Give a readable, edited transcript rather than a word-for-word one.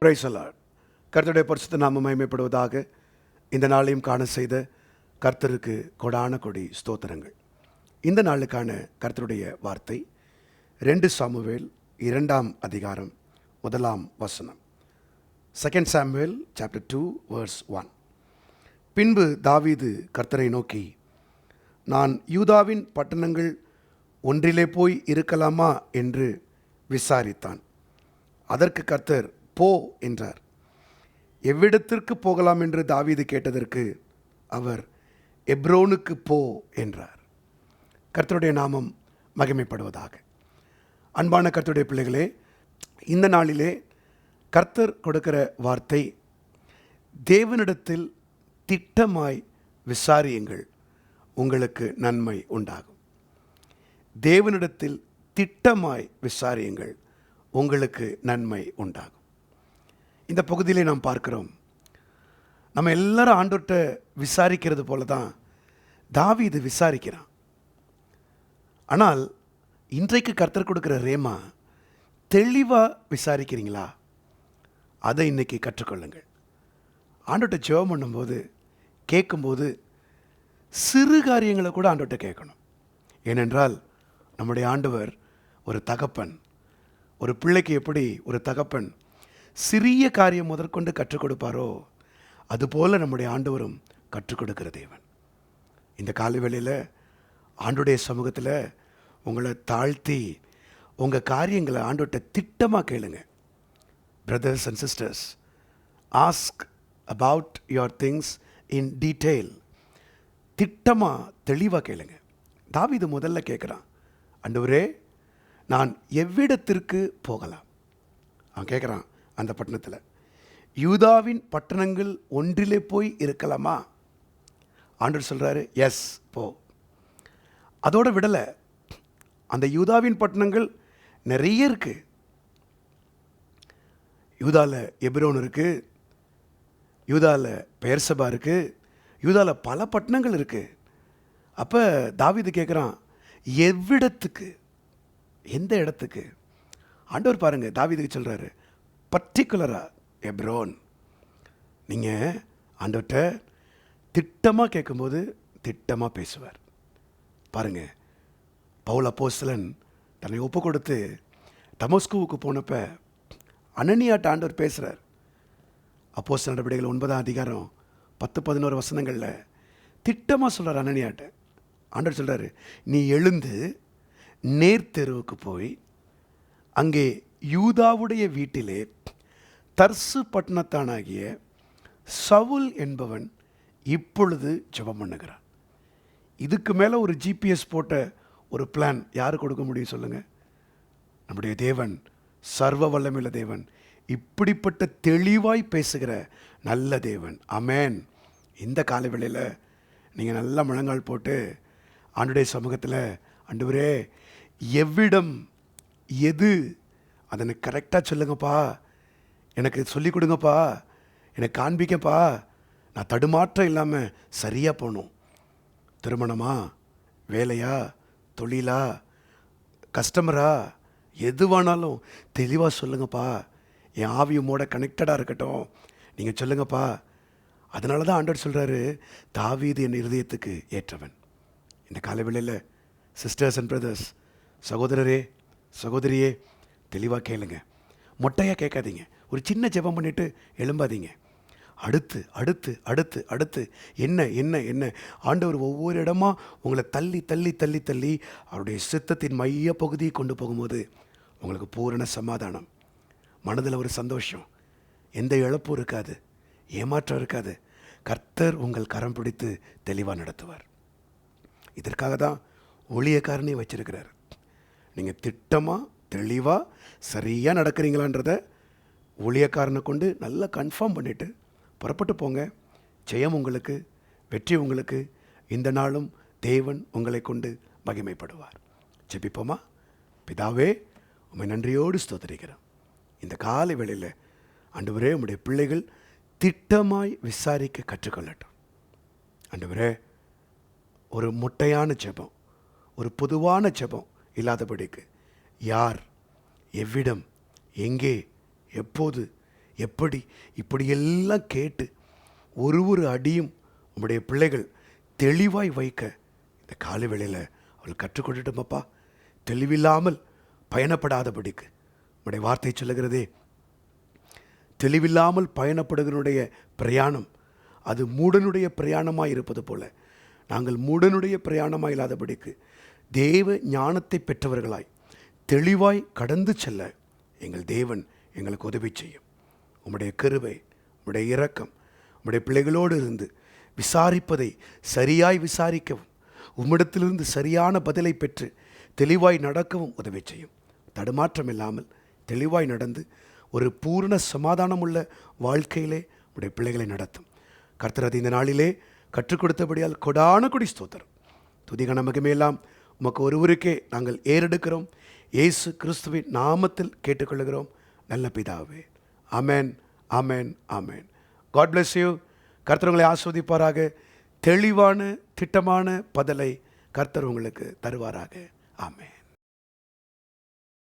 Praise the Lord. கர்த்தருடைய பரிசுத்த நாமம் மகிமைப்படுவதாக. இந்த நாளையும் காண செய்த கர்த்தருக்கு கொடான கொடி ஸ்தோத்திரங்கள். இந்த நாளுக்கான கர்த்தருடைய வார்த்தை 2 சாமுவேல் 2ஆம் அதிகாரம் 1ஆம் வசனம். 2 சாமுவேல் chapter 2 verse 1. பின்பு தாவீது கர்த்தரை நோக்கி, நான் யூதாவின் பட்டணங்கள் ஒன்றிலே போய் இருக்கலாமா என்று விசாரித்தான். அதற்கு கர்த்தர் போ என்றார். எவ்விடத்திற்கு போகலாம் என்று தாவீது கேட்டதற்கு அவர் எப்ரோனுக்கு போ என்றார். கர்த்தருடைய நாமம் மகிமைப்படுவதாக. அன்பான கர்த்தருடைய பிள்ளைகளே, இந்த நாளிலே கர்த்தர் கொடுக்கிற வார்த்தை, தேவனிடத்தில் திட்டமாய் விசாரியுங்கள், உங்களுக்கு நன்மை உண்டாகும். தேவனிடத்தில் திட்டமாய் விசாரியுங்கள், உங்களுக்கு நன்மை உண்டாகும். இந்த பகுதியிலே நாம் பார்க்கிறோம், நம்ம எல்லாரும் ஆண்டவர்கிட்ட விசாரிக்கிறது போல தான் தாவீது விசாரிக்கிறான். ஆனால் இன்றைக்கு கர்த்தர் கொடுக்கிற ரேமா, தெளிவாக விசாரிக்கிறீங்களா? அதை இன்னைக்கு கற்றுக்கொள்ளுங்கள். ஆண்டவர்கிட்ட ஜெபம் பண்ணும்போது, கேட்கும்போது சிறு காரியங்களை கூட ஆண்டவர்கிட்ட கேட்கணும். ஏனென்றால் நம்முடைய ஆண்டவர் ஒரு தகப்பன். ஒரு பிள்ளைக்கு எப்படி ஒரு தகப்பன் சிறிய காரியம் முதற்கொண்டு கற்றுக் கொடுப்பாரோ, அதுபோல் நம்முடைய ஆண்டவரும் கற்றுக் கொடுக்கிற தேவன். இந்த காலவேளையில் ஆண்டவருடைய சமூகத்தில் உங்களை தாழ்த்தி உங்கள் காரியங்களை ஆண்டவர்கிட்ட திட்டமாக கேளுங்க. Brothers and sisters, ask about your things in detail. திட்டமாக தெளிவாக கேளுங்க. தாவீது முதல்ல கேட்குறான், ஆண்டவரே, நான் எவ்விடத்திற்கு போகலாம்? அவன் கேட்குறான், அந்த பட்டணத்தில் யூதாவின் பட்டணங்கள் ஒன்றிலே போய் இருக்கலாமா? ஆண்டவர் சொல்கிறாரு, எஸ் போ. அதோடு விடலை, அந்த யூதாவின் பட்டணங்கள் நிறைய இருக்குது. யூதாவில் எப்ரோன் இருக்குது, யூதாவில் பெயர்சபா இருக்குது, யூதாவில் பல பட்டணங்கள் இருக்குது. அப்போ தாவீது கேட்குறான், எவ்விடத்துக்கு, எந்த இடத்துக்கு? ஆண்டவர் பாருங்கள், தாவீதுக்கு சொல்கிறாரு, பர்டிகுலராக எப்ரோன். நீங்கள் ஆண்டவர்கிட்ட திட்டமாக கேட்கும்போது திட்டமாக பேசுவார். பாருங்கள், பவுல் அப்போஸ்தலன் தன்னை ஒப்பு கொடுத்து தமஸ்குவுக்கு போனப்போ அனனியாட்ட ஆண்டவர் பேசுகிறார். அப்போஸ்தலர் நடவடிக்கைகள் 9ஆம் அதிகாரம் 10-11 வசனங்களில் திட்டமாக சொல்கிறார் அனனியாட்ட. ஆண்டவர் சொல்கிறாரு, நீ எழுந்து நேர்த்தெருவுக்கு போய் அங்கே யூதாவுடைய வீட்டிலே தர்சு பட்டணத்தானாகிய சவுல் என்பவன் இப்பொழுது ஜெபம் பண்ணுகிறான். இதுக்கு மேலே ஒரு ஜிபிஎஸ் போட்ட ஒரு பிளான் யார் கொடுக்க முடியும் சொல்லுங்கள்? நம்முடைய தேவன், சர்வ வல்லமையுள்ள தேவன், இப்படிப்பட்ட தெளிவாய் பேசுகிற நல்ல தேவன். ஆமென். இந்த காலவேளையில் நீங்கள் நல்லா முழங்கால் போட்டு ஆண்டவருடைய சமூகத்தில், ஆண்டவரே, எவ்விடம், எது, அதை கரெக்டாக சொல்லுங்கப்பா, எனக்கு சொல்லிக் கொடுங்கப்பா, எனக்கு காண்பிக்கப்பா, நான் தடுமாற்றம் இல்லாமல் சரியாக போகணும். திருமணமா, வேலையா, தொழிலா, கஸ்டமரா, எதுவானாலும் தெளிவாக சொல்லுங்கப்பா. என் ஆவியமோட கனெக்டடாக இருக்கட்டும், நீங்கள் சொல்லுங்கப்பா. அதனால தான் ஆண்டவர் சொல்கிறாரு, தாவீது என் இருதயத்துக்கு ஏற்றவன். இந்த காலவேளையில் சிஸ்டர்ஸ் அண்ட் பிரதர்ஸ், சகோதரரே, சகோதரியே, தெளிவாக கேளுங்க. மொட்டையாக கேட்காதீங்க. ஒரு சின்ன ஜெபம் பண்ணிவிட்டு எழும்பாதீங்க. அடுத்து அடுத்து அடுத்து அடுத்து என்ன என்ன என்ன ஆண்டவர் ஒவ்வொரு இடமா உங்களை தள்ளி தள்ளி தள்ளி தள்ளி அவருடைய சித்தத்தின் மைய பகுதியை கொண்டு போகும்போது உங்களுக்கு பூரண சமாதானம், மனதில் ஒரு சந்தோஷம், எந்த இழப்பும் இருக்காது, ஏமாற்றம் இருக்காது. கர்த்தர் உங்கள் கரம் பிடித்து தெளிவாக நடத்துவார். இதற்காக தான் ஊழியக்காரனே வச்சிருக்கிறார். நீங்கள் திட்டமாக தெளிவாக சரியாக நடக்கிறீங்களான்றதை ஊழியக்காரனை கொண்டு நல்லா கன்ஃபார்ம் பண்ணிவிட்டு புறப்பட்டு போங்க. ஜெயம் உங்களுக்கு, வெற்றி உங்களுக்கு. இந்த நாளும் தேவன் உங்களை கொண்டு மகிமைப்படுவார். ஜெபிப்போமா? பிதாவே, உம்மை நன்றியோடு ஸ்தோத்திரிக்கிறோம். இந்த காலை வேளையில் ஆண்டவரே, உம்முடைய பிள்ளைகள் திட்டமாய் விசாரிக்க கற்றுக்கொள்ளட்டும். ஆண்டவரே, ஒரு முட்டையான ஜெபம், ஒரு பொதுவான ஜெபம் இல்லாதபடிக்கு யார், எவ்விடம், எங்கே, எப்போது, எப்படி இப்படியெல்லாம் கேட்டு ஒரு அடியும் உம்முடைய பிள்ளைகள் தெளிவாய் வைக்க இந்த காலை வேளையில் அவள் கற்றுக்கொள்ளட்டுமப்பா. தெளிவில்லாமல் பயணப்படாதபடிக்கு உம்முடைய வார்த்தை சொல்லுகிறதே, தெளிவில்லாமல் பயணப்படுகிறனுடைய பிரயாணம் அது மூடனுடைய பிரயாணமாக இருப்பது போல நாங்கள் மூடனுடைய பிரயாணமாக இல்லாதபடிக்கு தேவ ஞானத்தை பெற்றவர்களாய் தெளிவாய் கடந்து செல்ல எங்கள் தேவன் எங்களுக்கு உதவி செய்யும். உம்முடைய கிருபை, உம்முடைய இரக்கம் உம்முடைய பிள்ளைகளோடு இருந்து விசாரிப்பதை சரியாய் விசாரிக்கவும் உம்மிடத்திலிருந்து சரியான பதிலை பெற்று தெளிவாய் நடக்கவும் உதவி செய்யும். தடுமாற்றம் இல்லாமல் தெளிவாய் நடந்து ஒரு பூரண சமாதானமுள்ள வாழ்க்கையிலே உடைய பிள்ளைகளை நடத்தும். கர்த்தர் இந்த நாளிலே கற்றுக் கொடுத்தபடியால் கொடான கொடி ஸ்தோத்திரம். துதிகன மகிமையெல்லாம் உமக்கு ஒருவருக்கே நாங்கள் ஏறெடுக்கிறோம். இயேசு கிறிஸ்துவின் நாமத்தில் கேட்டுக்கொள்கிறோம் நல்ல பிதாவே. Amen, amen, amen. God bless you. கர்த்தர் உங்களை ஆஸ்வதிப்பாராக. தெளிவான திட்டமான பதிலை கர்த்தர் உங்களுக்கு தருவாராக. ஆமென்.